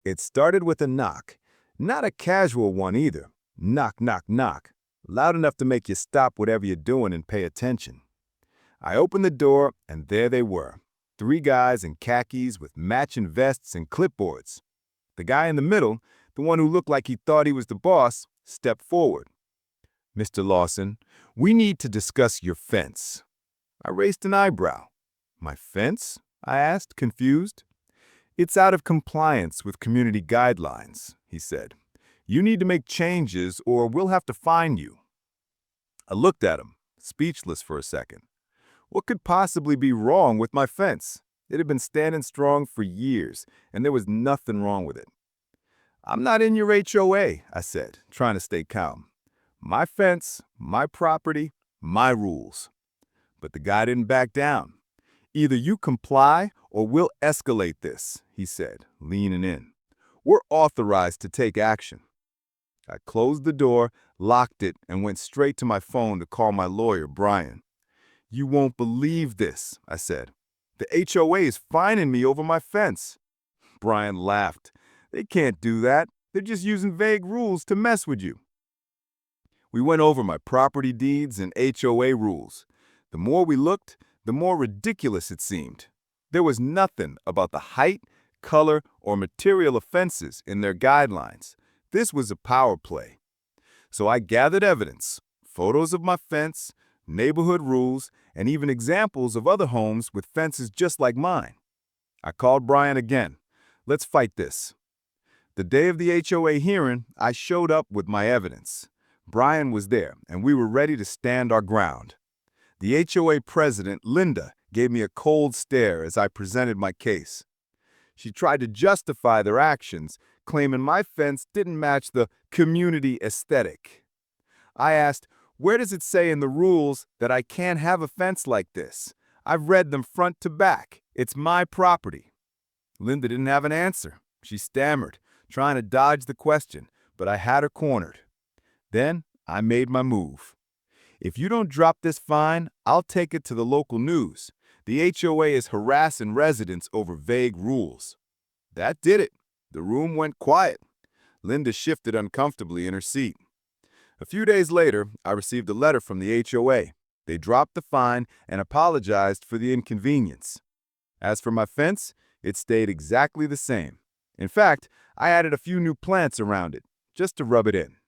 It started with a knock. Not a casual one either. Knock, knock, knock. Loud enough to make you stop whatever you're doing and pay attention. I opened the door, and there they were. Three guys in khakis with matching vests and clipboards. The guy in the middle, the one who looked like he thought he was the boss, stepped forward. "Mr. Lawson, we need to discuss your fence." I raised an eyebrow. "My fence?" I asked, confused. "It's out of compliance with community guidelines," he said. "You need to make changes or we'll have to fine you." I looked at him, speechless for a second. What could possibly be wrong with my fence? It had been standing strong for years, and there was nothing wrong with it. "I'm not in your HOA," I said, trying to stay calm. "My fence, my property, my rules." But the guy didn't back down. "Either you comply or we'll escalate this," he said, leaning in. "We're authorized to take action." I closed the door, locked it, and went straight to my phone to call my lawyer, Brian. "You won't believe this," I said. "The HOA is fining me over my fence." Brian laughed. "They can't do that. They're just using vague rules to mess with you." We went over my property deeds and HOA rules. The more we looked, the more ridiculous it seemed. There was nothing about the height, color, or material offenses in their guidelines. This was a power play. So I gathered evidence, photos of my fence, neighborhood rules, and even examples of other homes with fences just like mine. I called Brian again. "Let's fight this." The day of the HOA hearing, I showed up with my evidence. Brian was there, and we were ready to stand our ground. The HOA president, Linda, gave me a cold stare as I presented my case. She tried to justify their actions, claiming my fence didn't match the community aesthetic. I asked, "Where does it say in the rules that I can't have a fence like this? I've read them front to back. It's my property." Linda didn't have an answer. She stammered, trying to dodge the question, but I had her cornered. Then I made my move. "If you don't drop this fine, I'll take it to the local news. The HOA is harassing residents over vague rules." That did it. The room went quiet. Linda shifted uncomfortably in her seat. A few days later, I received a letter from the HOA. They dropped the fine and apologized for the inconvenience. As for my fence, it stayed exactly the same. In fact, I added a few new plants around it, just to rub it in.